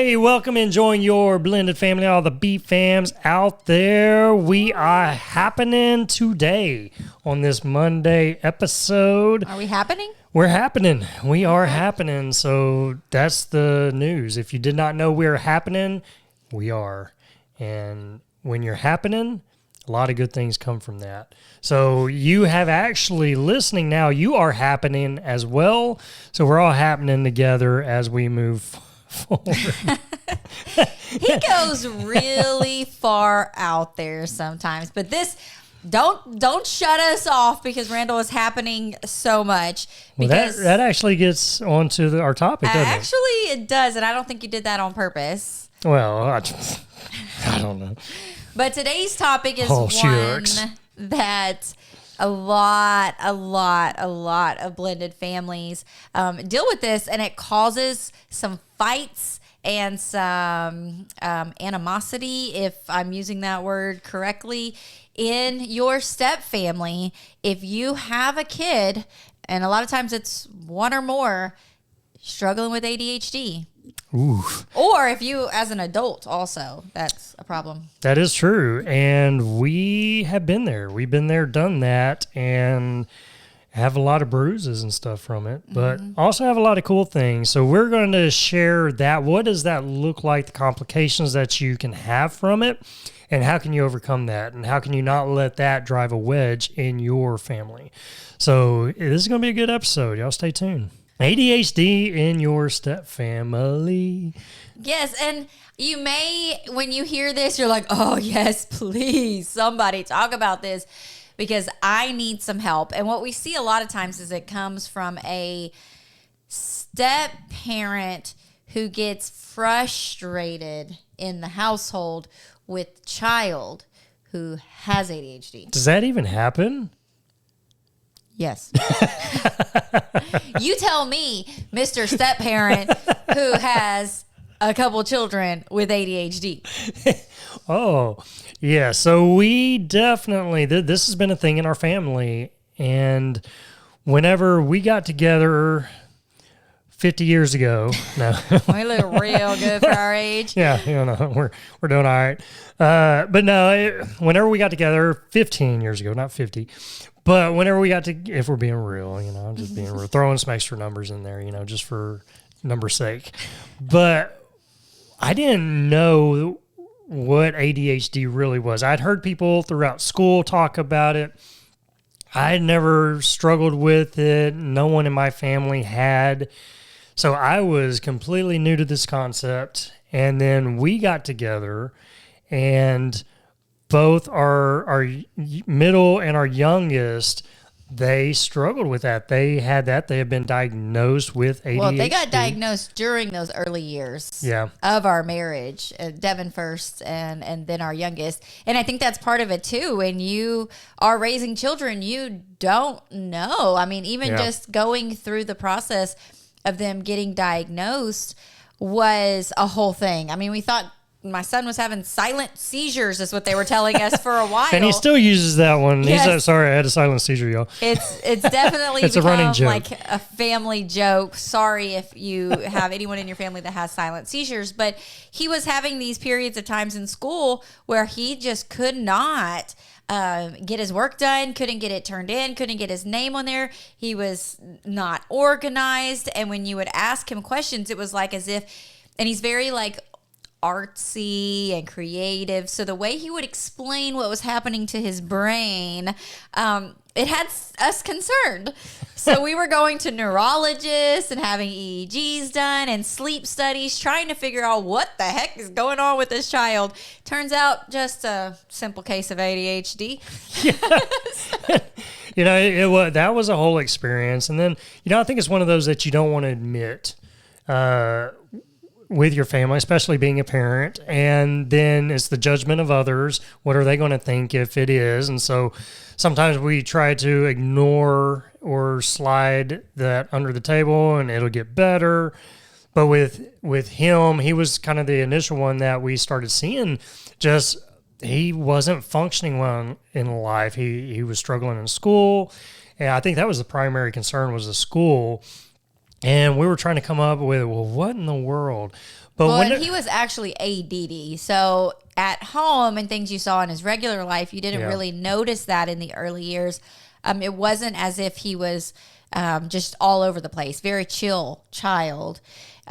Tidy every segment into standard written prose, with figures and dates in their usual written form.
Hey, welcome, enjoying your blended family, all the beef fams out there. We are happening today on this Monday episode. Are we happening? We're happening. We are happening. So that's the news. If you did not know we're happening, we are. And when you're happening, a lot of good things come from that. So you have actually listening now, you are happening as well. So we're all happening together as we move forward. He goes really far out there sometimes, but this don't shut us off because Randall is happening so much. Because well, that actually gets onto our topic, doesn't it? Actually, it does, and I don't think you did that on purpose. Well, I don't know. But today's topic is one that a lot of blended families deal with this, and it causes some fights and some animosity, if I'm using that word correctly, in your step family. If you have a kid, and a lot of times it's one or more, struggling with ADHD. Ooh. Or if you, as an adult, also, that's a problem. That is true. And we have been there. We've been there, done that, and have a lot of bruises and stuff from it, but also have a lot of cool things. So we're going to share that. What does that look like, the complications that you can have from it, and how can you overcome that, and how can you not let that drive a wedge in your family? So this is going to be a good episode. Y'all stay tuned. ADHD in your step family. Yes, and you may, when you hear this, you're like, oh, yes, please, somebody talk about this, because I need some help. And what we see a lot of times is it comes from a step parent who gets frustrated in the household with child who has ADHD. Does that even happen? Yes. You tell me, Mr. Step Parent, who has a couple children with ADHD. Oh, yeah. So we definitely, this has been a thing in our family. And whenever we got together 50 years ago, no. We look real good for our age. Yeah, we're doing all right. But no, whenever we got together 15 years ago, not 50, but whenever we got to, if we're being real, I'm just being real, throwing some extra numbers in there, just for number's sake. But I didn't know what ADHD really was. I'd heard people throughout school talk about it. I had never struggled with it. No one in my family had. So I was completely new to this concept. And then we got together, and both our middle and our youngest, they struggled with that. They had that. They have been diagnosed with ADHD. Well, they got diagnosed during those early years of our marriage. Devin first and then our youngest. And I think that's part of it too. When you are raising children, you don't know. I mean, even just going through the process of them getting diagnosed was a whole thing. I mean, we thought my son was having silent seizures is what they were telling us for a while. And he still uses that one. Yes. He's like, sorry, I had a silent seizure, y'all. It's definitely it's become a running joke. Like a family joke. Sorry if you have anyone in your family that has silent seizures, but he was having these periods of times in school where he just could not get his work done, couldn't get it turned in, couldn't get his name on there. He was not organized. And when you would ask him questions, it was like as if, and he's very like artsy and creative. So the way he would explain what was happening to his brain, it had us concerned. So we were going to neurologists and having EEGs done and sleep studies, trying to figure out what the heck is going on with this child. Turns out just a simple case of ADHD. That was a whole experience. And then, I think it's one of those that you don't want to admit with your family, especially being a parent. And then it's the judgment of others. What are they going to think if it is? And so sometimes we try to ignore or slide that under the table and it'll get better. But with him, he was kind of the initial one that we started seeing. Just he wasn't functioning well in life. He was struggling in school. And I think that was the primary concern, was the school. And we were trying to come up with, well, what in the world? But Well, and he was actually ADD. So at home and things you saw in his regular life, you didn't really notice that in the early years. It wasn't as if he was just all over the place. Very chill child.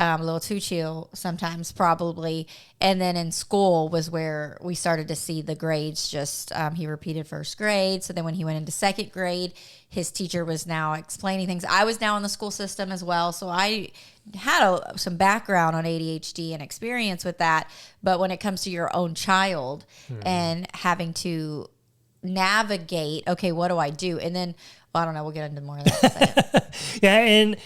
A little too chill sometimes, probably. And then in school was where we started to see the grades just, he repeated first grade. So then when he went into second grade, his teacher was now explaining things. I was now in the school system as well. So I had some background on ADHD and experience with that. But when it comes to your own child and having to navigate, okay, what do I do? And then, well, I don't know, we'll get into more of that. Yeah, and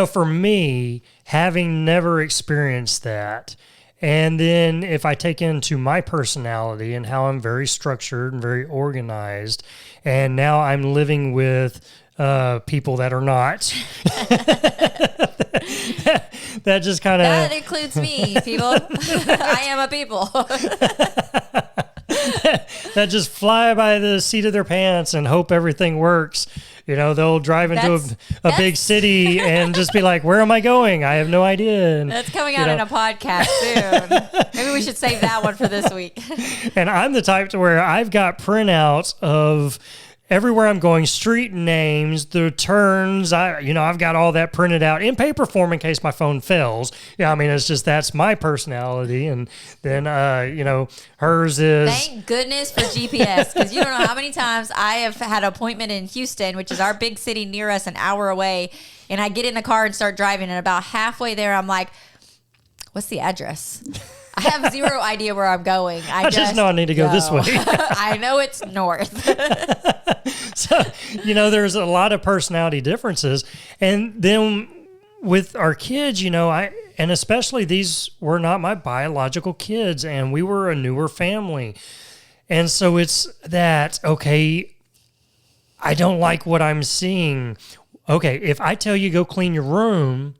for me, having never experienced that, and then if I take into my personality and how I'm very structured and very organized, and now I'm living with people that are not, that just kind of... That includes me, people. I am a people. That just fly by the seat of their pants and hope everything works. They'll drive into a big city and just be like, where am I going? I have no idea. And, that's coming out in a podcast soon. Maybe we should save that one for this week. And I'm the type to where I've got printouts of everywhere I'm going, street names, the turns. I've got all that printed out in paper form in case my phone fails. Yeah, I mean, it's just that's my personality. And then, hers is. Thank goodness for GPS, because you don't know how many times I have had an appointment in Houston, which is our big city near us, an hour away, and I get in the car and start driving, and about halfway there, I'm like, "What's the address?" I have zero idea where I'm going. I just know I need to go this way. I know it's north. So, there's a lot of personality differences. And then with our kids, and especially these were not my biological kids, and we were a newer family. And so it's that, okay, I don't like what I'm seeing. Okay, if I tell you go clean your room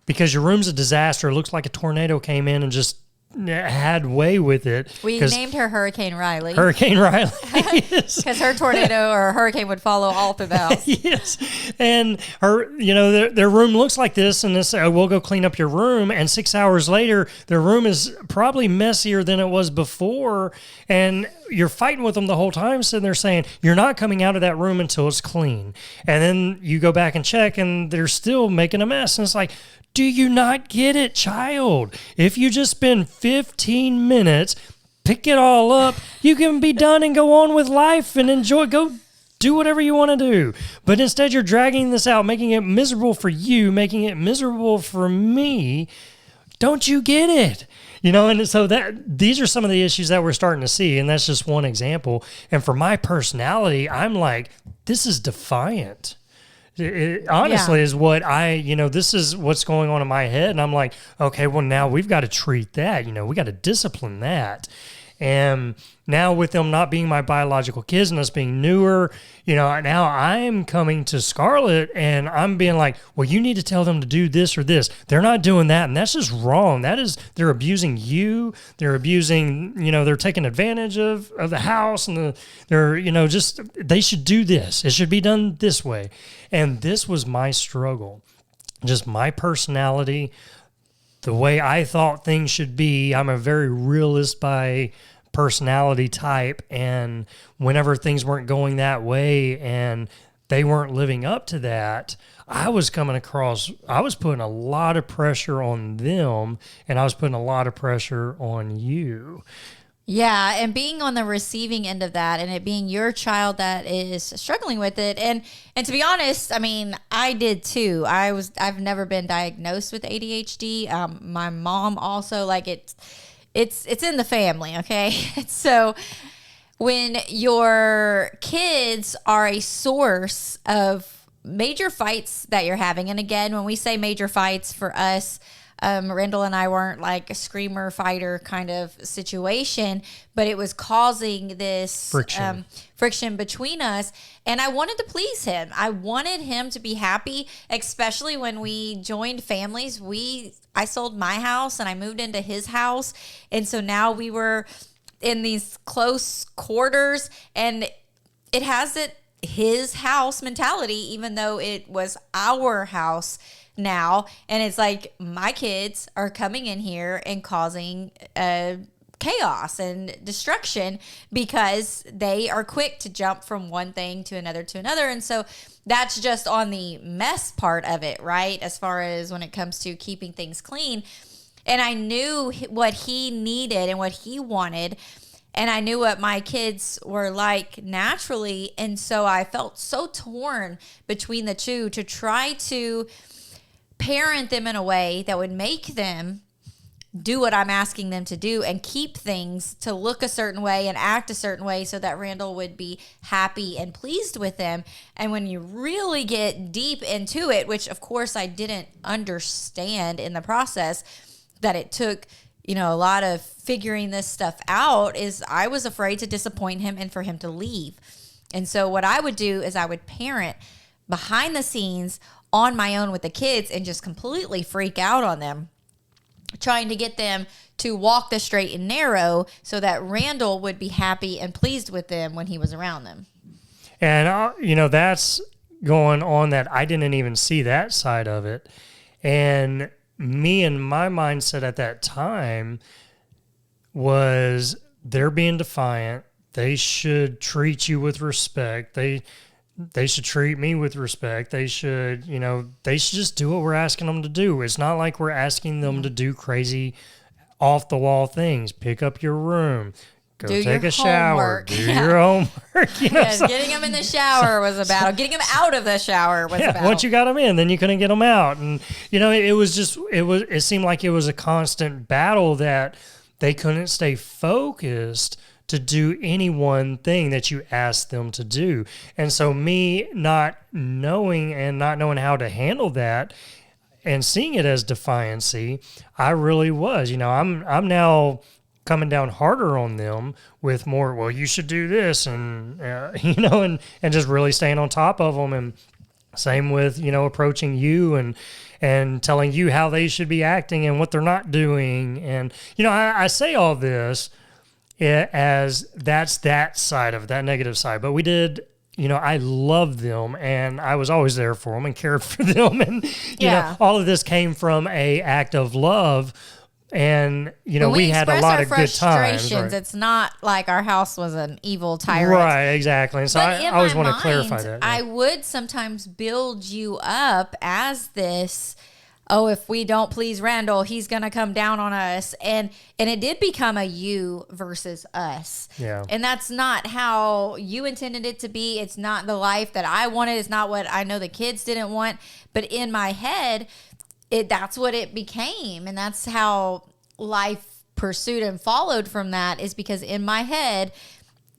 because your room's a disaster, it looks like a tornado came in and just had way with it. We named her Hurricane Riley. Hurricane Riley. Because her tornado or hurricane would follow all through the house. Yes. And her, their room looks like this, and this, we'll go clean up your room. And 6 hours later, their room is probably messier than it was before. And you're fighting with them the whole time, sitting there saying, you're not coming out of that room until it's clean. And then you go back and check, and they're still making a mess. And it's like, do you not get it, child? If you just spend 15 minutes, pick it all up, you can be done and go on with life and enjoy, go do whatever you want to do. But instead you're dragging this out, making it miserable for you, making it miserable for me. Don't you get it? And so these are some of the issues that we're starting to see, and that's just one example. And for my personality, I'm like, this is defiant. It honestly is what this is what's going on in my head. And I'm like, okay, well, now we've got to treat that, we got to discipline that. And now with them not being my biological kids and us being newer, now I'm coming to Scarlett and I'm being like, well, you need to tell them to do this or this. They're not doing that. And that's just wrong. They're abusing you. They're abusing, they're taking advantage of the house and they should do this. It should be done this way. And this was my struggle, just my personality, the way I thought things should be. I'm a very realist by personality type, and whenever things weren't going that way and they weren't living up to that, I was putting a lot of pressure on them, and I was putting a lot of pressure on you. Yeah, and being on the receiving end of that, and it being your child that is struggling with it, and to be honest, I mean, I did too. I've never been diagnosed with ADHD. My mom also, like it's in the family. Okay, so when your kids are a source of major fights that you're having, and again, when we say major fights for us, Randall and I weren't like a screamer fighter kind of situation, but it was causing this friction between us. And I wanted to please him. I wanted him to be happy, especially when we joined families. I sold my house and I moved into his house. And so now we were in these close quarters, and it has his house mentality, even though it was our house. now. And it's like my kids are coming in here and causing chaos and destruction because they are quick to jump from one thing to another to another. And so that's just on the mess part of it, right? As far as when it comes to keeping things clean. And I knew what he needed and what he wanted. And I knew what my kids were like naturally. And so I felt so torn between the two to try to parent them in a way that would make them do what I'm asking them to do and keep things to look a certain way and act a certain way so that Randall would be happy and pleased with them. And when you really get deep into it, which of course I didn't understand in the process, that it took, you know, a lot of figuring this stuff out, is I was afraid to disappoint him and for him to leave. And so what I would do is I would parent behind the scenes on my own with the kids and just completely freak out on them, trying to get them to walk the straight and narrow so that Randall would be happy and pleased with them when he was around them. And, you know, that's going on that I didn't even see that side of it. And me and my mindset at that time was they're being defiant. They should treat you with respect. They should treat me with respect. They should, you know, they should just do what we're asking them to do. It's not like we're asking them to do crazy off the wall things. Pick up your room, go take a shower, do your homework. You know, yes, getting them in the shower was a battle. Getting them out of the shower was a battle. Once you got them in, then you couldn't get them out. And, you know, it seemed like it was a constant battle that they couldn't stay focused to do any one thing that you asked them to do. And so me not knowing how to handle that and seeing it as defiancy, I really was, you know, I'm now coming down harder on them with more, well, you should do this, and, you know, and just really staying on top of them. And same with, you know, approaching you and telling you how they should be acting and what they're not doing. And, you know, I say all this as that's that side of it, that negative side. But we did, you know, I loved them and I was always there for them and cared for them. And, you know, all of this came from a act of love. And, you know, we had a lot of good times. Right? It's not like our house was an evil tyrant. Right, exactly. And so I always want to clarify that. I would sometimes build you up as this, oh, if we don't please Randall, he's going to come down on us. And it did become a you versus us. Yeah. And that's not how you intended it to be. It's not the life that I wanted. It's not what I know the kids didn't want. But in my head, that's what it became. And that's how life pursued and followed from that, is because in my head,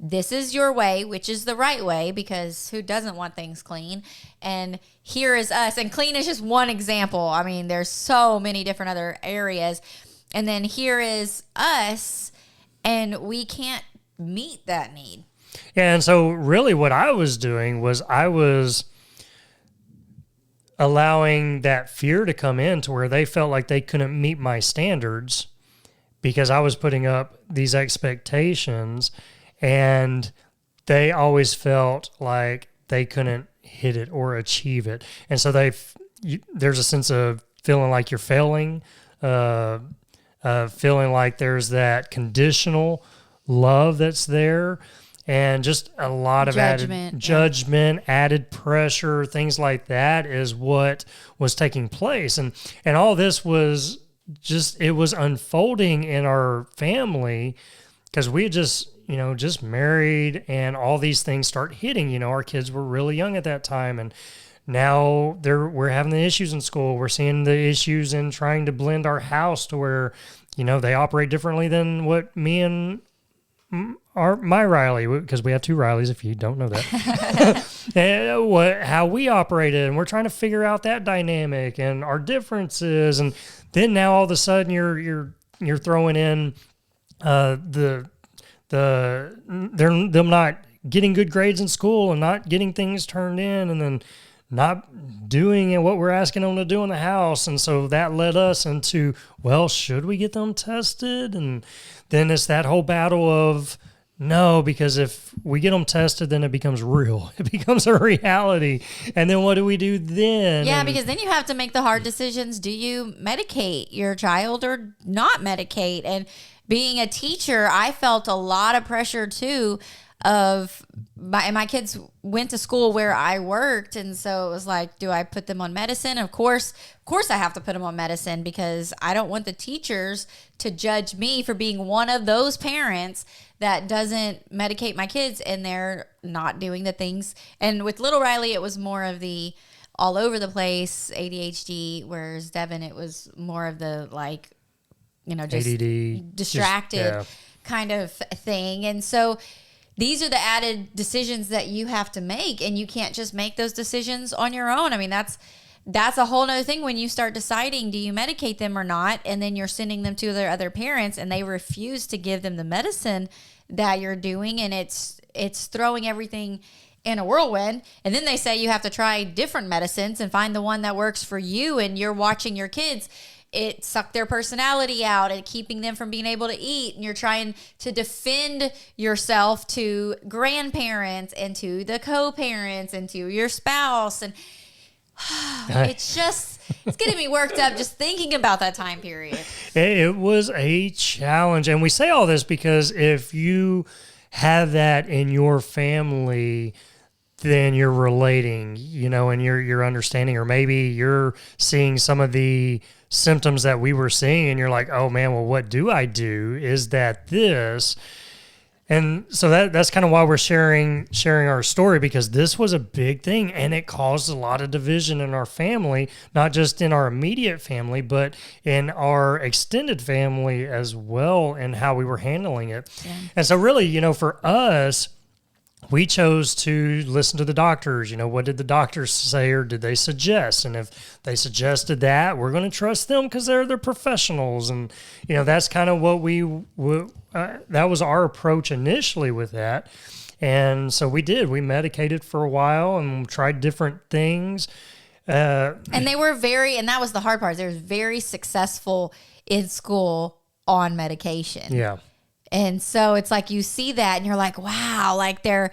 this is your way, which is the right way, because who doesn't want things clean? And here is us. And clean is just one example. I mean, there's so many different other areas. And then here is us, and we can't meet that need. Yeah, and so really what I was doing was I was allowing that fear to come in to where they felt like they couldn't meet my standards because I was putting up these expectations, and they always felt like they couldn't hit it or achieve it. And so there's a sense of feeling like you're failing, feeling like there's that conditional love that's there, and just a lot of added judgment, added pressure, things like that is what was taking place. And all this was just, it was unfolding in our family because we had just married, and all these things start hitting. You know, our kids were really young at that time, and now we're having the issues in school. We're seeing the issues in trying to blend our house to where, you know, they operate differently than what me and my Riley, because we have two Rileys, if you don't know that, how we operated, and we're trying to figure out that dynamic and our differences. And then now all of a sudden you're throwing in them not getting good grades in school and not getting things turned in, and then not doing what we're asking them to do in the house. And so that led us into, well, should we get them tested? And then it's that whole battle of No, because if we get them tested, then it becomes real. It becomes a reality. And then what do we do then? Yeah, And because then you have to make the hard decisions. Do you medicate your child or not medicate? And being a teacher, I felt a lot of pressure too of my kids went to school where I worked, and so it was like, do I put them on medicine? Of course I have to put them on medicine because I don't want the teachers to judge me for being one of those parents that doesn't medicate my kids and they're not doing the things. And with little Riley, it was more of the all over the place ADHD, whereas Devin, it was more of the like, just ADD, distracted kind of thing. And so these are the added decisions that you have to make, and you can't just make those decisions on your own. I mean, that's a whole nother thing when you start deciding, do you medicate them or not? And then you're sending them to their other parents and they refuse to give them the medicine that you're doing. And it's throwing everything in a whirlwind. And then they say you have to try different medicines and find the one that works for you. And you're watching your kids, it sucked their personality out and keeping them from being able to eat. And you're trying to defend yourself to grandparents and to the co-parents and to your spouse. And it's getting me worked up just thinking about that time period. It was a challenge. And we say all this because if you have that in your family, then you're relating, and you're understanding, or maybe you're seeing some of the symptoms that we were seeing and you're like, oh man, well, what do I do? Is that this? And so that's kind of why we're sharing our story, because this was a big thing and it caused a lot of division in our family, not just in our immediate family, but in our extended family as well, and how we were handling it. Yeah. And so really, for us, we chose to listen to the doctors. What did the doctors say, or did they suggest? And if they suggested that, we're going to trust them because they're professionals. And, that's kind of what that was our approach initially with that. And so we did. We medicated for a while and tried different things. And they were and that was the hard part. They were very successful in school on medication. Yeah. And so it's like you see that and you're like, wow, like they're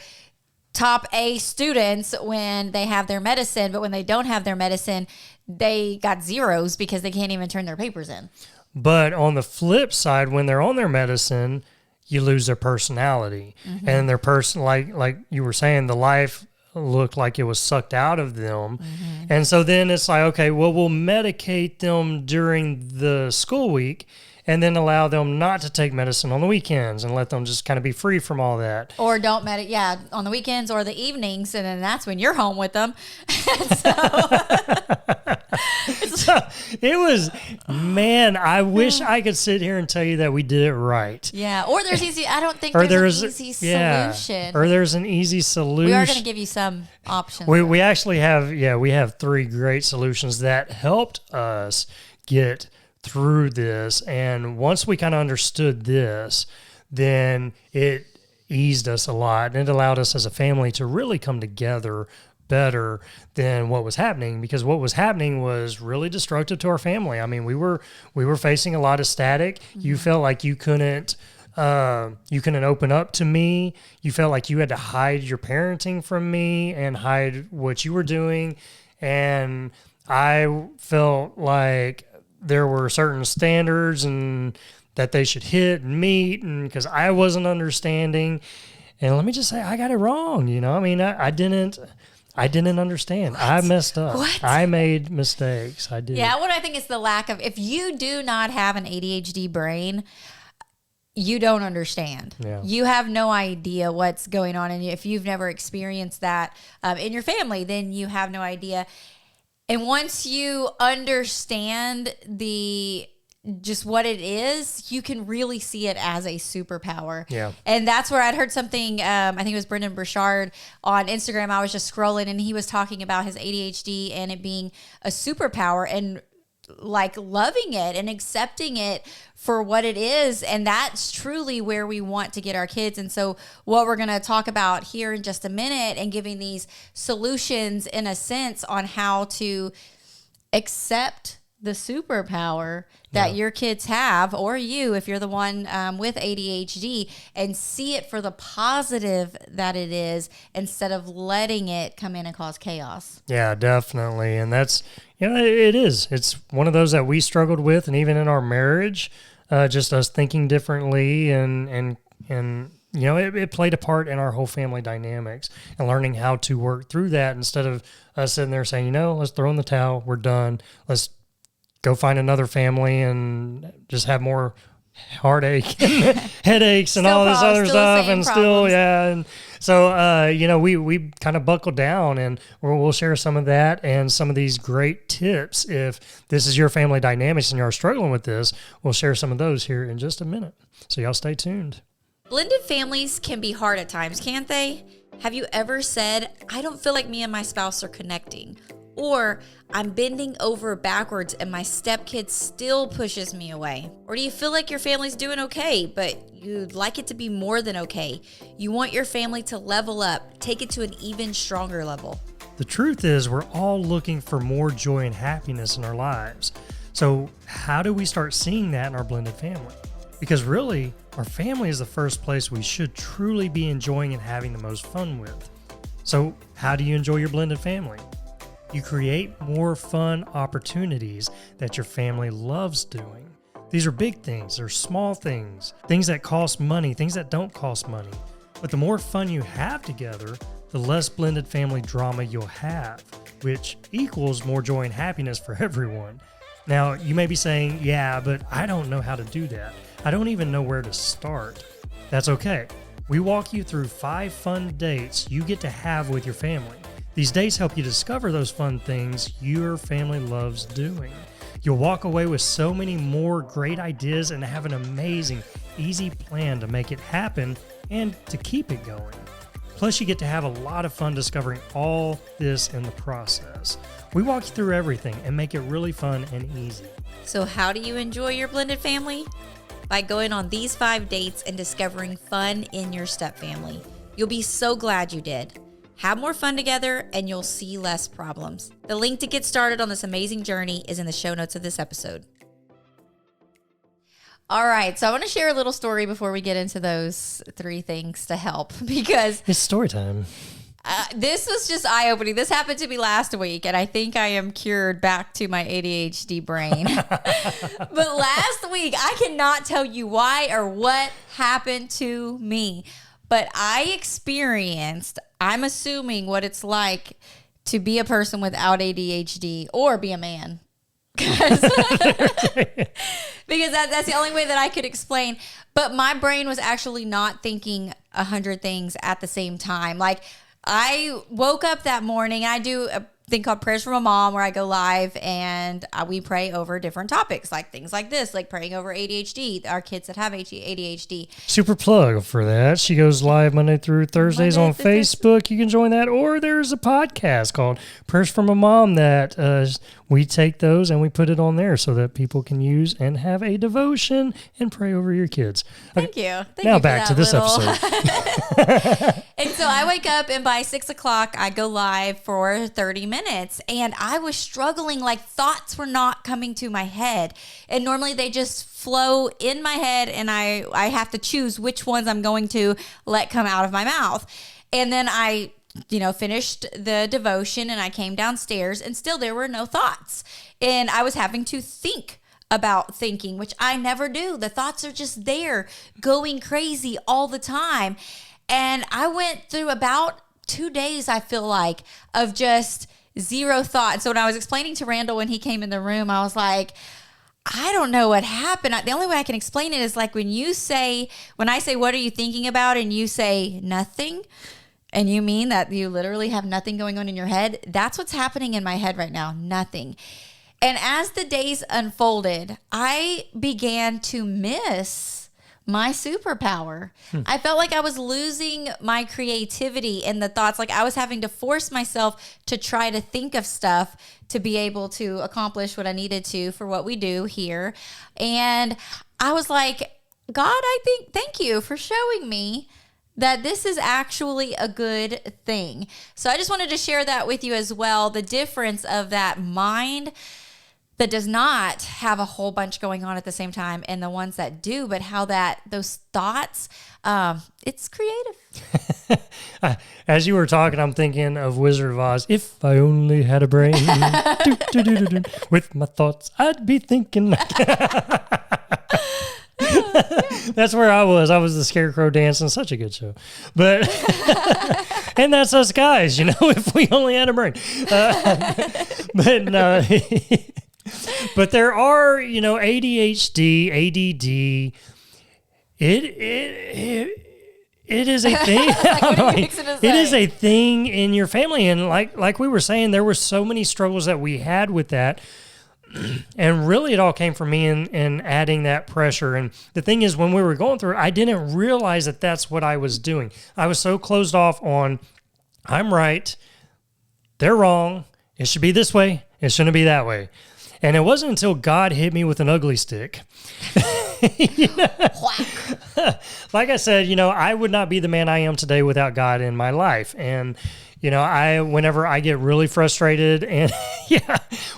top A students when they have their medicine, but when they don't have their medicine, they got zeros because they can't even turn their papers in. But on the flip side, when they're on their medicine, you lose their personality. Mm-hmm. And their person, like you were saying, the life looked like it was sucked out of them. Mm-hmm. And so then it's like, okay, well, we'll medicate them during the school week and then allow them not to take medicine on the weekends and let them just kind of be free from all that. Or don't on the weekends or the evenings, and then that's when you're home with them. So it was, man, I wish I could sit here and tell you that we did it right. Yeah, or there's easy, I don't think there's an easy solution. Or there's an easy solution. We are going to give you some options. We actually have, we have 3 great solutions that helped us get through this. And once we kind of understood this, then it eased us a lot, and it allowed us as a family to really come together better than what was happening, because what was happening was really destructive to our family. I mean, we were facing a lot of static. Mm-hmm. You felt like you couldn't open up to me. You felt like you had to hide your parenting from me and hide what you were doing. And I felt like there were certain standards and that they should hit and meet, and because I wasn't understanding. And let me just say, I got it wrong. I mean, I didn't understand. What? I messed up. What? I made mistakes. I did. Yeah, what I think is the lack of, if you do not have an ADHD brain, you don't understand. Yeah. You have no idea what's going on. And if you've never experienced that in your family, then you have no idea. And once you understand just what it is, you can really see it as a superpower. Yeah. And that's where I'd heard something, I think it was Brendan Burchard on Instagram. I was just scrolling and he was talking about his ADHD and it being a superpower and like loving it and accepting it for what it is. And that's truly where we want to get our kids. And so what we're going to talk about here in just a minute, and giving these solutions in a sense on how to accept the superpower that your kids have, or you, if you're the one with ADHD, and see it for the positive that it is instead of letting it come in and cause chaos. Yeah, definitely. And that's, it is. It's one of those that we struggled with, and even in our marriage, just us thinking differently and it played a part in our whole family dynamics and learning how to work through that instead of us sitting there saying, let's throw in the towel. We're done. Let's go find another family and just have more heartache and headaches and all this other stuff. And still, And so, we kind of buckled down, and we'll share some of that and some of these great tips. If this is your family dynamics and you're struggling with this, we'll share some of those here in just a minute. So y'all stay tuned. Blended families can be hard at times, can't they? Have you ever said, I don't feel like me and my spouse are connecting? Or I'm bending over backwards and my stepkid still pushes me away? Or do you feel like your family's doing okay, but you'd like it to be more than okay? You want your family to level up, take it to an even stronger level. The truth is, we're all looking for more joy and happiness in our lives. So how do we start seeing that in our blended family? Because really, our family is the first place we should truly be enjoying and having the most fun with. So how do you enjoy your blended family? You create more fun opportunities that your family loves doing. These are big things, they're small things that cost money, things that don't cost money. But the more fun you have together, the less blended family drama you'll have, which equals more joy and happiness for everyone. Now, you may be saying, yeah, but I don't know how to do that. I don't even know where to start. That's okay. We walk you through 5 fun dates you get to have with your family. These dates help you discover those fun things your family loves doing. You'll walk away with so many more great ideas and have an amazing, easy plan to make it happen and to keep it going. Plus, you get to have a lot of fun discovering all this in the process. We walk you through everything and make it really fun and easy. So how do you enjoy your blended family? By going on these 5 dates and discovering fun in your stepfamily. You'll be so glad you did. Have more fun together and you'll see less problems. The link to get started on this amazing journey is in the show notes of this episode. All right, so I want to share a little story before we get into those 3 things to help, because it's story time. This was just eye-opening. This happened to me last week, and I think I am cured back to my ADHD brain. But last week, I cannot tell you why or what happened to me, but I experienced, I'm assuming, what it's like to be a person without ADHD or be a man. Because that's the only way that I could explain. But my brain was actually not thinking 100 things at the same time. Like, I woke up that morning, and I do a thing called Prayers from a Mom, where I go live and we pray over different topics, like things like this, like praying over ADHD, our kids that have ADHD. Super plug for that. She goes live Monday through Thursdays on Facebook. You can join that. Or there's a podcast called Prayers from a Mom that we take those and we put it on there so that people can use and have a devotion and pray over your kids. Thank you. Now back to this episode. And so I wake up, and by 6 o'clock, I go live for 30 minutes. And I was struggling, like thoughts were not coming to my head. And normally they just flow in my head, and I have to choose which ones I'm going to let come out of my mouth. And then I finished the devotion, and I came downstairs, and still there were no thoughts. And I was having to think about thinking, which I never do. The thoughts are just there, going crazy all the time. And I went through about 2 days, I feel like, of just zero thought. So when I was explaining to Randall when he came in the room, I was like, I don't know what happened. The only way I can explain it is like when I say, what are you thinking about? And you say nothing, and you mean that you literally have nothing going on in your head. That's what's happening in my head right now. Nothing. And as the days unfolded, I began to miss my superpower. I felt like I was losing my creativity in the thoughts. Like I was having to force myself to try to think of stuff to be able to accomplish what I needed to for what we do here. And I was like, God, thank you for showing me that this is actually a good thing. So I just wanted to share that with you as well. The difference of that mind that does not have a whole bunch going on at the same time, and the ones that do, but how those thoughts, it's creative. As you were talking, I'm thinking of Wizard of Oz. If I only had a brain, do, do, do, do, do. With my thoughts, I'd be thinking. That's where I was. I was the scarecrow dancing. Such a good show. But, and that's us guys, if we only had a brain. But no. But there are, ADHD, ADD. It is a thing. It is a thing in your family, and like we were saying, there were so many struggles that we had with that, and really, it all came from me and adding that pressure. And the thing is, when we were going through it, I didn't realize that that's what I was doing. I was so closed off on, I'm right, they're wrong. It should be this way. It shouldn't be that way. And it wasn't until God hit me with an ugly stick. Like I said, I would not be the man I am today without God in my life. And, whenever I get really frustrated and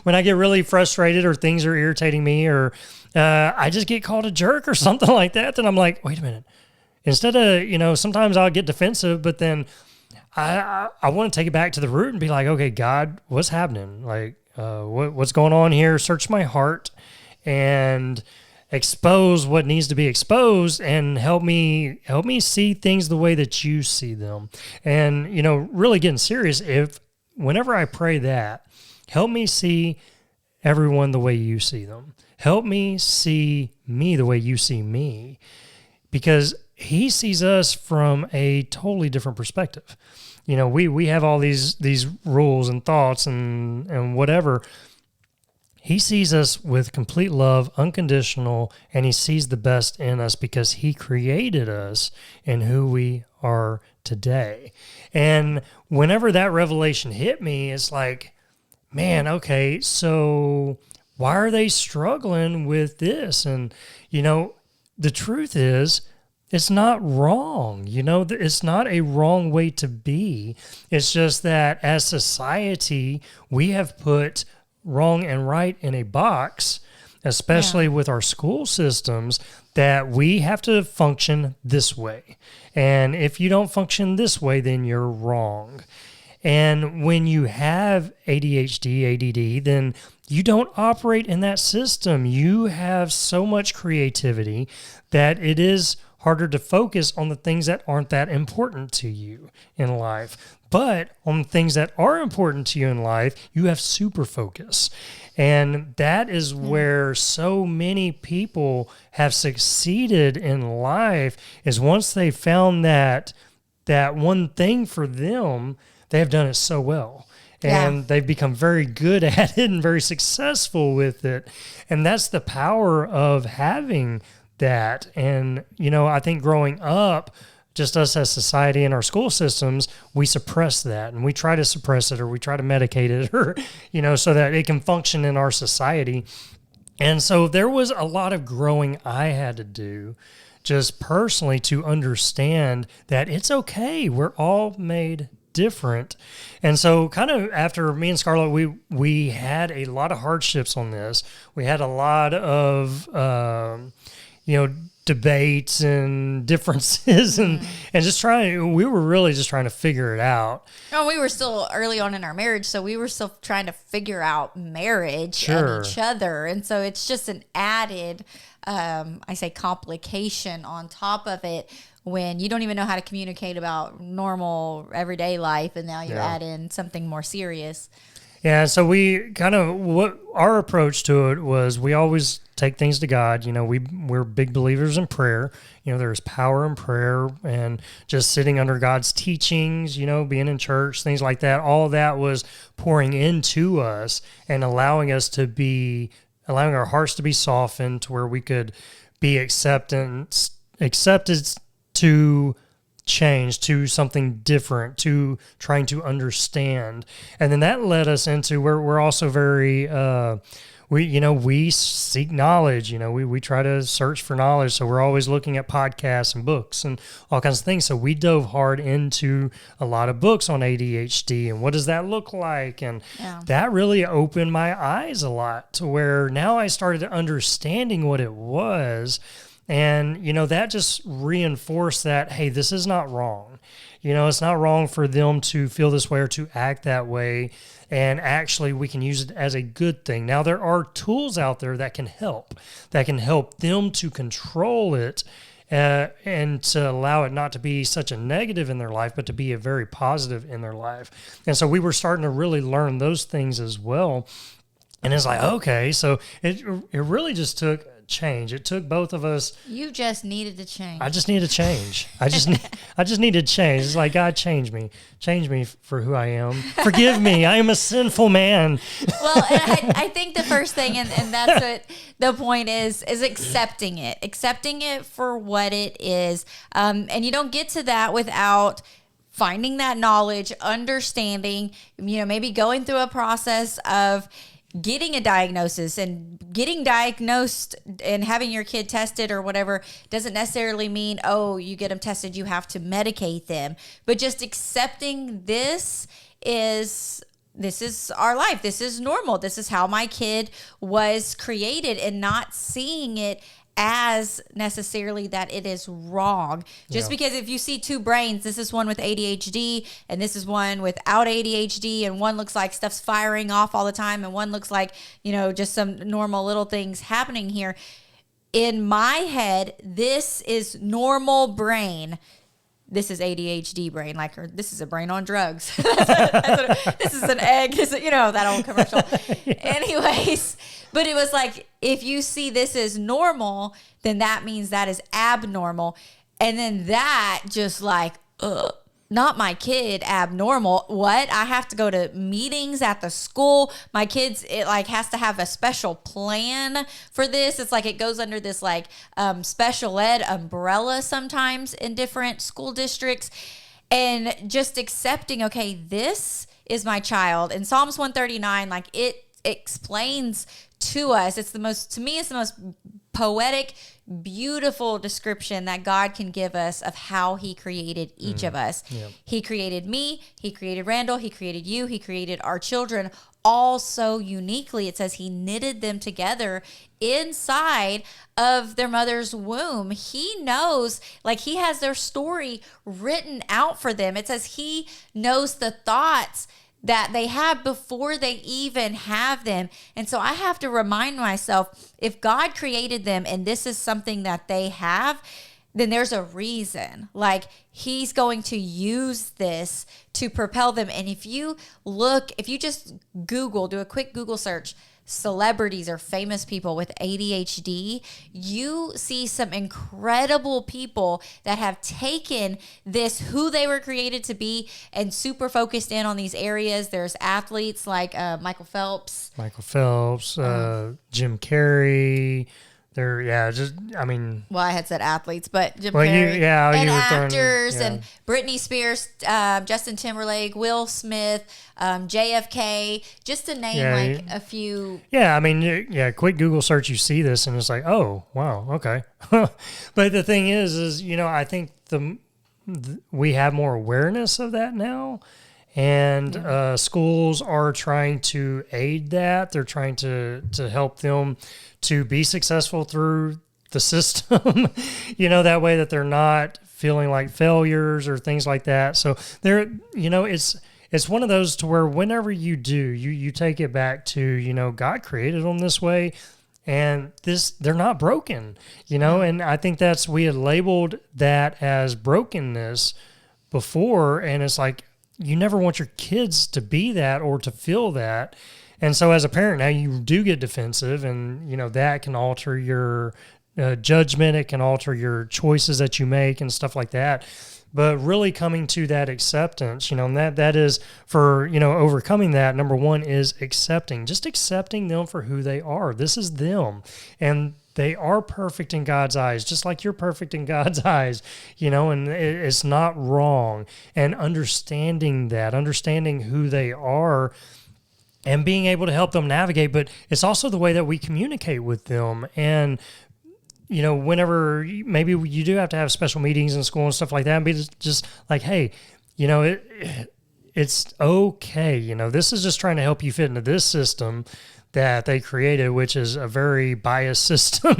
when I get really frustrated or things are irritating me or I just get called a jerk or something like that, then I'm like, wait a minute. Instead of, sometimes I'll get defensive, but then I want to take it back to the root and be like, okay, God, what's happening? Like, what's going on here? Search my heart and expose what needs to be exposed and help me see things the way that you see them. And, really getting serious, whenever I pray that, help me see everyone the way you see them. Help me see me the way you see me, because he sees us from a totally different perspective. We have all these rules and thoughts and whatever. He sees us with complete love, unconditional, and he sees the best in us because he created us in who we are today. And whenever that revelation hit me, it's like, man, okay, so why are they struggling with this? And, the truth is, it's not wrong. It's not a wrong way to be. It's just that as society, we have put wrong and right in a box, especially with our school systems, that we have to function this way. And if you don't function this way, then you're wrong. And when you have ADHD, ADD, then you don't operate in that system. You have so much creativity that it is harder to focus on the things that aren't that important to you in life. But on things that are important to you in life, you have super focus. And that is where so many people have succeeded in life, is once they found that one thing for them, they have done it so well. And they've become very good at it and very successful with it. And that's the power of having that. And, I think growing up, just us as society and our school systems, we suppress that and we try to suppress it or we try to medicate it or, so that it can function in our society. And so there was a lot of growing I had to do just personally to understand that it's okay. We're all made different. And so kind of after me and Scarlett, we had a lot of hardships on this. We had a lot of, debates and differences and we were really just trying to figure it out. Oh, we were still early on in our marriage, so we were still trying to figure out marriage and each other. And so it's just an added, complication on top of it when you don't even know how to communicate about normal everyday life. And now you add in something more serious. Yeah, so we what our approach to it was, we always take things to God. We're big believers in prayer. There's power in prayer and just sitting under God's teachings, being in church, things like that. All of that was pouring into us and allowing our hearts to be softened to where we could be accepted to change, to something different, to trying to understand. And then that led us into where we're also very, we seek knowledge, we try to search for knowledge. So we're always looking at podcasts and books and all kinds of things. So we dove hard into a lot of books on ADHD and what does that look like? And that really opened my eyes a lot to where now I started understanding what it was. And, that just reinforced that, hey, this is not wrong. It's not wrong for them to feel this way or to act that way. And actually, we can use it as a good thing. Now, there are tools out there that can help them to control it and to allow it not to be such a negative in their life, but to be a very positive in their life. And so we were starting to really learn those things as well. And it's like, okay, so it really just took change. It took both of us. You just needed to change. I just needed to change. I just needed to change. It's like, God, change me for who I am. Forgive me. I am a sinful man. Well, and I think the first thing, and that's what the point is accepting it for what it is. And you don't get to that without finding that knowledge, understanding, maybe going through a process of getting a diagnosis, and getting diagnosed and having your kid tested or whatever doesn't necessarily mean, you get them tested, you have to medicate them, but just accepting this is our life. This is normal. This is how my kid was created, and not seeing it as necessarily that it is wrong. Just because if you see two brains, this is one with ADHD and this is one without ADHD, and one looks like stuff's firing off all the time and one looks like, just some normal little things happening here. In my head, this is normal brain. This is ADHD brain, or this is a brain on drugs. This is an egg. That old commercial. Anyways, but it was like, if you see this as normal, then that means that is abnormal. And then that just not my kid abnormal. What? I have to go to meetings at the school. My kids, it has to have a special plan for this. It's like it goes under this special ed umbrella sometimes in different school districts. And just accepting, okay, this is my child. In Psalms 139, it explains to us, it's the most poetic, beautiful description that God can give us of how he created each of us. Yeah. He created me, he created Randall, he created you, he created our children all so uniquely. It says he knitted them together inside of their mother's womb. He knows, he has their story written out for them. It says he knows the thoughts that they have before they even have them. And so I have to remind myself, if God created them and this is something that they have, then there's a reason. He's going to use this to propel them. And if you just do a quick Google search, celebrities or famous people with ADHD, you see some incredible people that have taken this, who they were created to be, and super focused in on these areas. There's athletes like Michael Phelps, Jim Carrey. I had said athletes, but Jim Carrey, and actors, and Britney Spears, Justin Timberlake, Will Smith, JFK, just to name a few. Quick Google search, you see this, and it's like, oh, wow, okay. But the thing is, I think we have more awareness of that now. And schools are trying to aid that. They're trying to help them to be successful through the system, that way that they're not feeling like failures or things like that. So it's one of those to where whenever you do, you take it back to, God created them this way, and they're not broken, and I think we had labeled that as brokenness before, and it's like, you never want your kids to be that or to feel that. And so as a parent, now you do get defensive, and, that can alter your judgment. It can alter your choices that you make and stuff like that. But really coming to that acceptance, and that is for, overcoming that. Number one is accepting them for who they are. This is them. And they are perfect in God's eyes, just like you're perfect in God's eyes, and it's not wrong. And understanding that, understanding who they are, and being able to help them navigate. But it's also the way that we communicate with them. And whenever maybe you do have to have special meetings in school and stuff like that, and be just like, hey, it's okay. This is just trying to help you fit into this system that they created, which is a very biased system.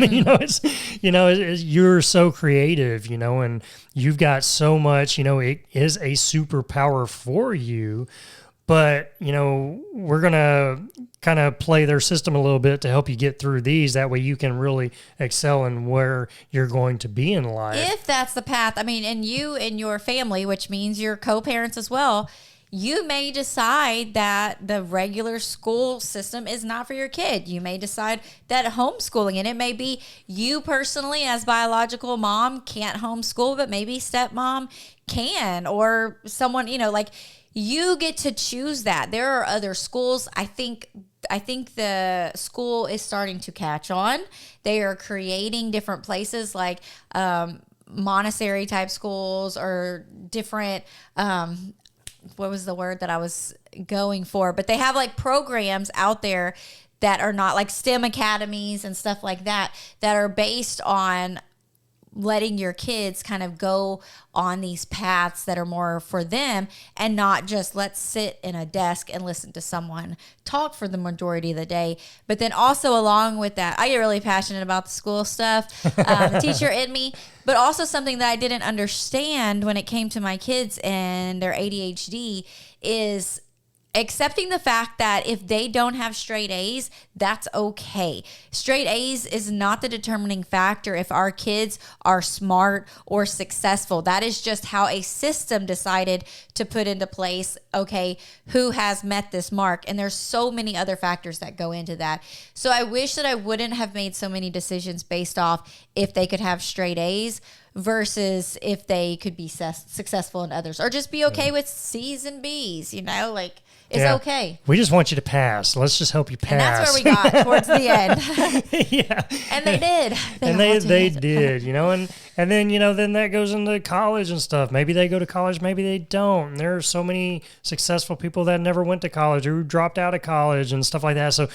You're so creative, and you've got so much, it is a superpower for you. But, we're going to kind of play their system a little bit to help you get through these. That way you can really excel in where you're going to be in life. If that's the path, and you and your family, which means your co-parents as well, you may decide that the regular school system is not for your kid. You may decide that homeschooling, and it may be you personally as biological mom can't homeschool, but maybe stepmom can, or someone, you get to choose that. There are other schools. I think the school is starting to catch on. They are creating different places like Montessori type schools or different what was the word that I was going for? But they have like programs out there that are not like STEM academies and stuff like that are based on letting your kids kind of go on these paths that are more for them, and not just let's sit in a desk and listen to someone talk for the majority of the day. But then also along with that, I get really passionate about the school stuff, the teacher in me, but also something that I didn't understand when it came to my kids and their ADHD is accepting the fact that if they don't have straight A's, that's okay. Straight A's is not the determining factor if our kids are smart or successful. That is just how a system decided to put into place, okay, who has met this mark. And there's so many other factors that go into that. So I wish that I wouldn't have made so many decisions based off if they could have straight A's versus if they could be successful in others, or just be okay with C's and B's, it's okay. We just want you to pass. Let's just help you pass. And that's where we got towards the end. Yeah. And they did. They did, and then, then that goes into college and stuff. Maybe they go to college, maybe they don't. And there are so many successful people that never went to college or who dropped out of college and stuff like that. So,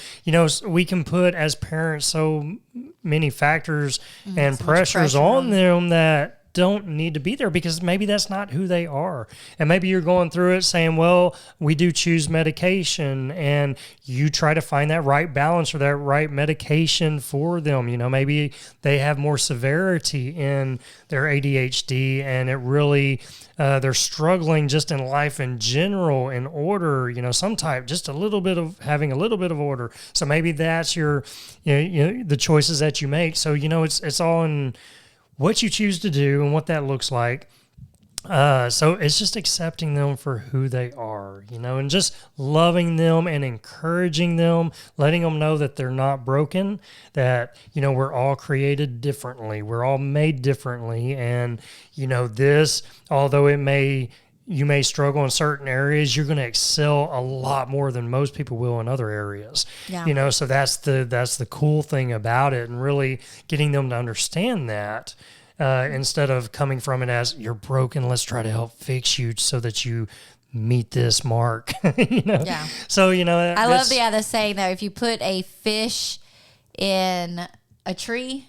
we can put as parents so many factors and pressures on them that don't need to be there, because maybe that's not who they are. And maybe you're going through it saying, well, we do choose medication, and you try to find that right balance or that right medication for them. Maybe they have more severity in their ADHD, and it really, they're struggling just in life in general in order, some type, just having a little bit of order. So maybe that's your, the choices that you make. So, it's all in what you choose to do and what that looks like. So it's just accepting them for who they are, and just loving them and encouraging them, letting them know that they're not broken, that, we're all created differently. We're all made differently. And, this, although you may struggle in certain areas, you're going to excel a lot more than most people will in other areas. Yeah. So that's the cool thing about it, and really getting them to understand that, instead of coming from it as you're broken, let's try to help fix you so that you meet this mark. Yeah. So, I love the saying that if you put a fish in a tree,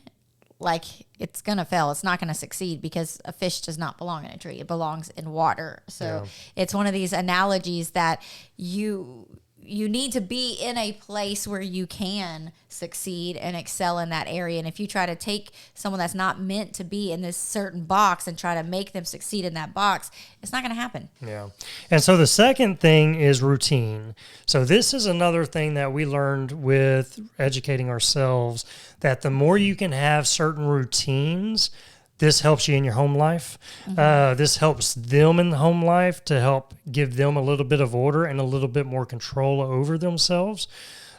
like, it's going to fail. It's not going to succeed, because a fish does not belong in a tree. It belongs in water. So It's one of these analogies that you need to be in a place where you can succeed and excel in that area. And if you try to take someone that's not meant to be in this certain box and try to make them succeed in that box, it's not going to happen. Yeah. And so the second thing is routine. So this is another thing that we learned with educating ourselves, that the more you can have certain routines, this helps you in your home life. Mm-hmm. This helps them in the home life to help give them a little bit of order and a little bit more control over themselves.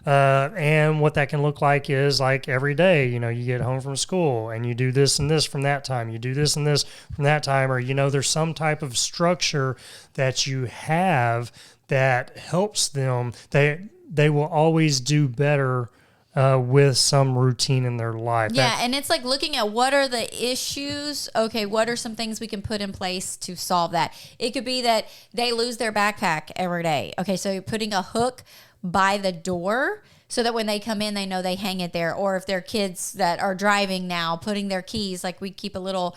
And what that can look like is like every day, you get home from school and you do this and this from that time. You do this and this from that time. Or, there's some type of structure that you have that helps them. They will always do better with some routine in their life. Yeah, and it's like looking at what are the issues. Okay, what are some things we can put in place to solve that? It could be that they lose their backpack every day. Okay, so you're putting a hook by the door so that when they come in, they know they hang it there. Or if they're kids that are driving now, putting their keys, like we keep a little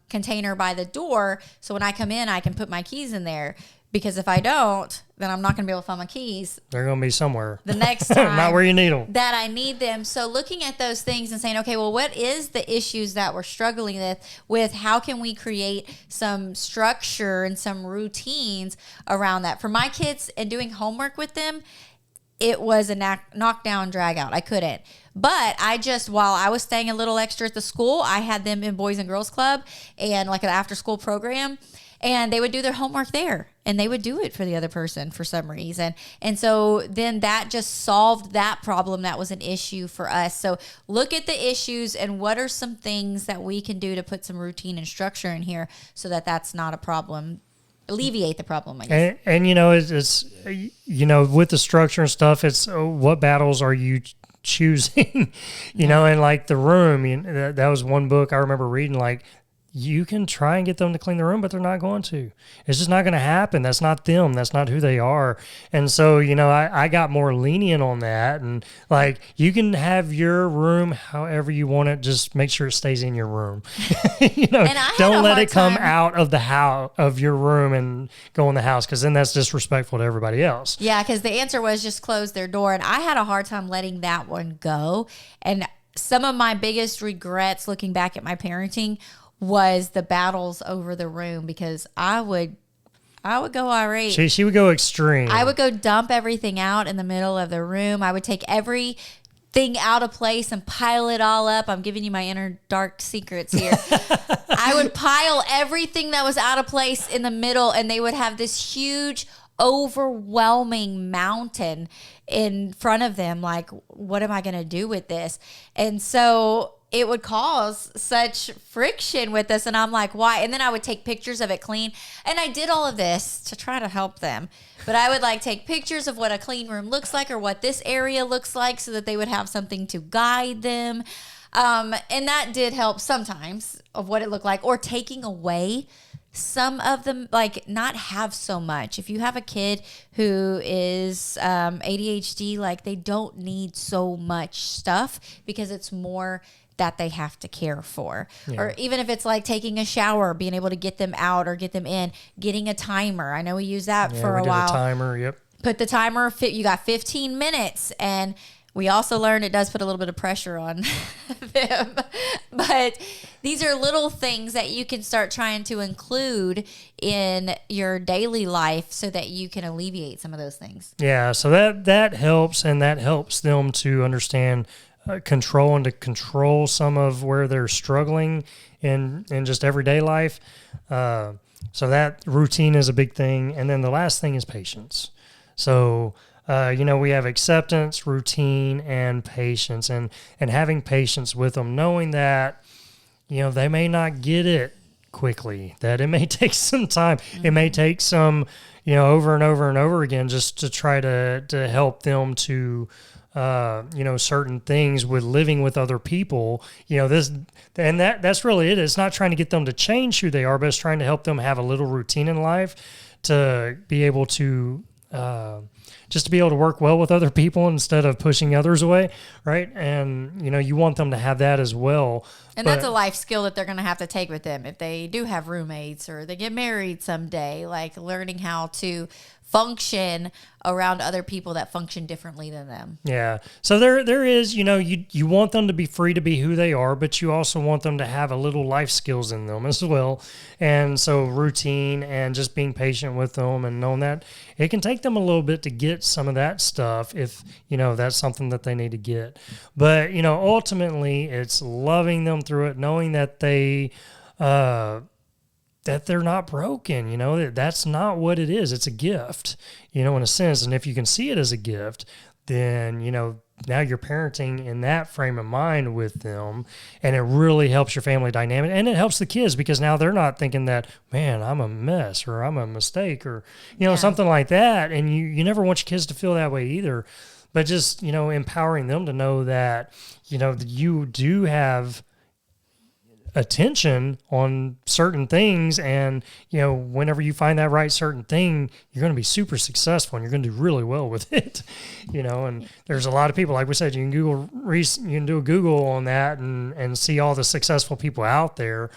container by the door. So when I come in, I can put my keys in there. Because if I don't, then I'm not going to be able to find my keys. They're going to be somewhere. The next time. Not where you need them. That I need them. So looking at those things and saying, okay, well, what is the issues that we're struggling with? How can we create some structure and some routines around that? For my kids and doing homework with them, it was a knockdown, drag out. I couldn't. But while I was staying a little extra at the school, I had them in Boys and Girls Club and like an after school program. And they would do their homework there and they would do it for the other person for some reason. And so then that just solved that problem that was an issue for us. So look at the issues and what are some things that we can do to put some routine and structure in here so that that's not a problem. Alleviate the problem, I guess. And it's with the structure and stuff, it's what battles are you choosing, and like the room, that was one book I remember reading, like, you can try and get them to clean the room, but they're not going to. It's just not going to happen. That's not them. That's not who they are. And so, I got more lenient on that. And like, you can have your room however you want it. Just make sure it stays in your room. Don't let it come out of the house, of your room, and go in the house, because then that's disrespectful to everybody else. Yeah, because the answer was just close their door. And I had a hard time letting that one go. And some of my biggest regrets looking back at my parenting was the battles over the room, because I would go irate. She would go extreme. I would go dump everything out in the middle of the room. I would take everything out of place and pile it all up. I'm giving you my inner dark secrets here. I would pile everything that was out of place in the middle, and they would have this huge, overwhelming mountain in front of them. Like, what am I going to do with this? And so it would cause such friction with us. And I'm like, why? And then I would take pictures of it clean. And I did all of this to try to help them. But I would like take pictures of what a clean room looks like or what this area looks like so that they would have something to guide them. And that did help sometimes of what it looked like, or taking away some of them, like not have so much. If you have a kid who is ADHD, like they don't need so much stuff because it's more that they have to care for. Yeah. Or even if it's like taking a shower, being able to get them out or get them in, getting a timer. I know we use that for a while. A timer, yep. Put the timer, you got 15 minutes. And we also learned it does put a little bit of pressure on them. But these are little things that you can start trying to include in your daily life so that you can alleviate some of those things. Yeah, so that helps, and that helps them to understand control and to control some of where they're struggling in just everyday life. So that routine is a big thing. And then the last thing is patience. So, we have acceptance, routine, and patience, and having patience with them, knowing that, they may not get it quickly, that it may take some time. Mm-hmm. It may take some, over and over and over again, just to try to help them to, certain things with living with other people, that's really it. It's not trying to get them to change who they are, but it's trying to help them have a little routine in life to be able to, just to be able to work well with other people instead of pushing others away. Right. And, you want them to have that as well. And that's a life skill that they're going to have to take with them if they do have roommates or they get married someday, like learning how to function around other people that function differently than them. Yeah. So there is, you want them to be free to be who they are, but you also want them to have a little life skills in them as well. And so routine and just being patient with them and knowing that it can take them a little bit to get some of that stuff if, that's something that they need to get. But, ultimately it's loving them through it, knowing that that they're not broken, that's not what it is. It's a gift, in a sense. And if you can see it as a gift, then, now you're parenting in that frame of mind with them, and it really helps your family dynamic, and it helps the kids because now they're not thinking that, man, I'm a mess or I'm a mistake or, something like that. And you never want your kids to feel that way either. but just, empowering them to know that, that you do have attention on certain things, and whenever you find that right certain thing, you're going to be super successful and you're going to do really well with it. And there's a lot of people, like we said, you can do a Google on that and see all the successful people out there,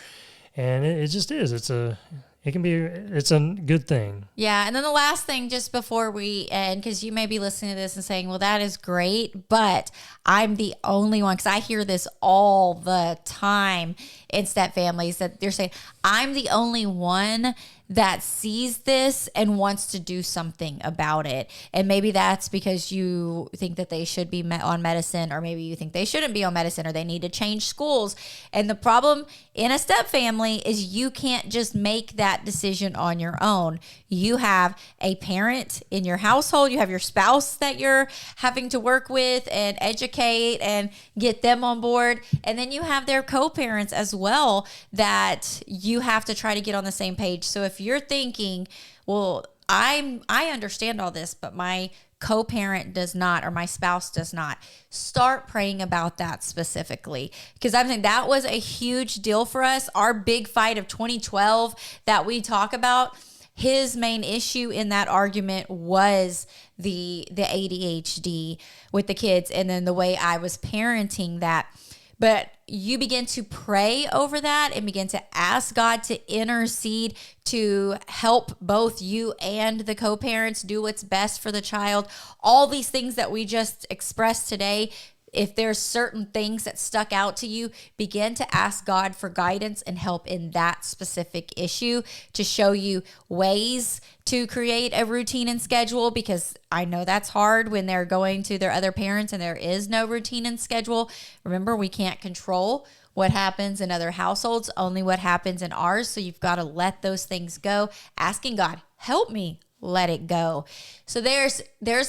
and it just is, it's a good thing. Yeah. And then the last thing, just before we end, because you may be listening to this and saying, well, that is great, but I'm the only one, because I hear this all the time in step families, that they're saying, I'm the only one that sees this and wants to do something about it. And maybe that's because you think that they should be on medicine, or maybe you think they shouldn't be on medicine, or they need to change schools. And the problem in a step family is you can't just make that decision on your own. You have a parent in your household, you have your spouse that you're having to work with and educate and get them on board. And then you have their co-parents as well that you have to try to get on the same page. So if you're thinking, well, I understand all this, but my co-parent does not, or my spouse does not, start praying about that specifically. Because I'm saying that was a huge deal for us. Our big fight of 2012 that we talk about, his main issue in that argument was the ADHD with the kids, and then the way I was parenting that. But you begin to pray over that and begin to ask God to intercede to help both you and the co-parents do what's best for the child. All these things that we just expressed today, if there's certain things that stuck out to you, begin to ask God for guidance and help in that specific issue, to show you ways to create a routine and schedule, because I know that's hard when they're going to their other parents and there is no routine and schedule. Remember, we can't control what happens in other households, only what happens in ours. So you've got to let those things go, asking God, help me let it go. So there's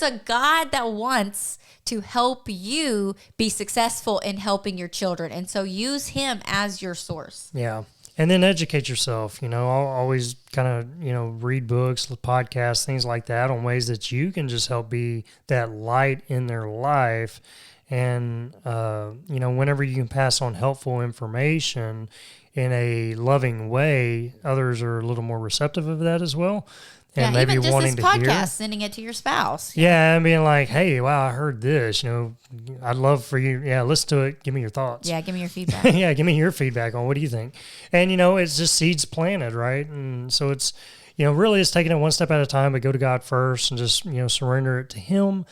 a God that wants to help you be successful in helping your children. And so use him as your source. Yeah. And then educate yourself. I'll always kind of, read books, podcasts, things like that, on ways that you can just help be that light in their life. And, whenever you can pass on helpful information in a loving way, others are a little more receptive of that as well. And maybe even just wanting this to podcast, hear. sending it to your spouse. Yeah, and being like, hey, wow, I heard this. I'd love for you. Yeah, listen to it. Give me your thoughts. Yeah, give me your feedback. Yeah, give me your feedback on what do you think. And, it's just seeds planted, right? And so it's, really it's taking it one step at a time, but go to God first and just, surrender it to him.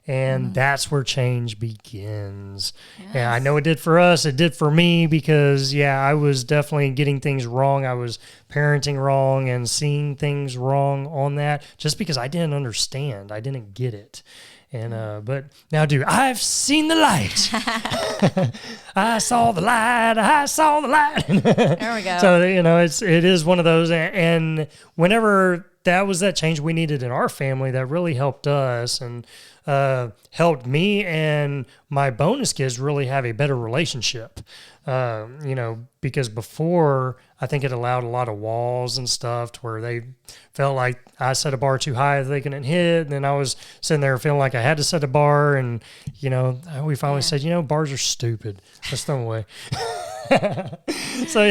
And that's where change begins. Yes. And I know it did for us. It did for me because, I was definitely getting things wrong. I was parenting wrong and seeing things wrong on that just because I didn't understand. I didn't get it. And but now, dude, I've seen the light. I saw the light. I saw the light. There we go. So, it is one of those. And whenever that was that change we needed in our family, that really helped us and helped me and my bonus kids really have a better relationship. Because before, I think it allowed a lot of walls and stuff to where they felt like I set a bar too high that they couldn't hit. And then I was sitting there feeling like I had to set a bar. And, we finally said, bars are stupid. Let's throw them away. So,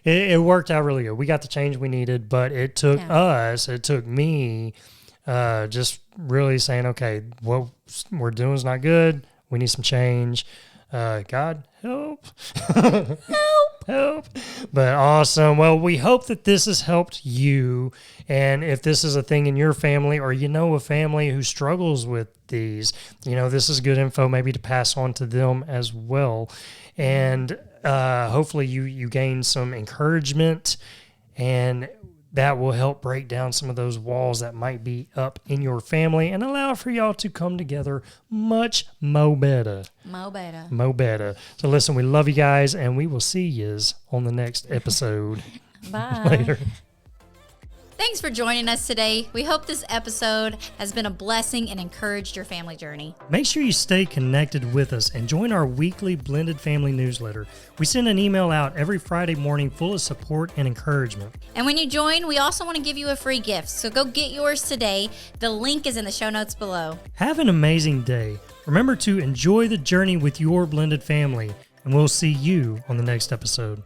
it worked out really good. We got the change we needed, but it took me just really saying, okay, what we're doing is not good. We need some change. God, help. Help. But awesome. Well, we hope that this has helped you. And if this is a thing in your family, or a family who struggles with these, this is good info maybe to pass on to them as well. And hopefully you gain some encouragement, and that will help break down some of those walls that might be up in your family and allow for y'all to come together much mo better. Mo better. So listen, we love you guys, and we will see yous on the next episode. Bye. Later. Thanks for joining us today. We hope this episode has been a blessing and encouraged your family journey. Make sure you stay connected with us and join our weekly Blended Family newsletter. We send an email out every Friday morning full of support and encouragement. And when you join, we also want to give you a free gift. So go get yours today. The link is in the show notes below. Have an amazing day. Remember to enjoy the journey with your blended family, and we'll see you on the next episode.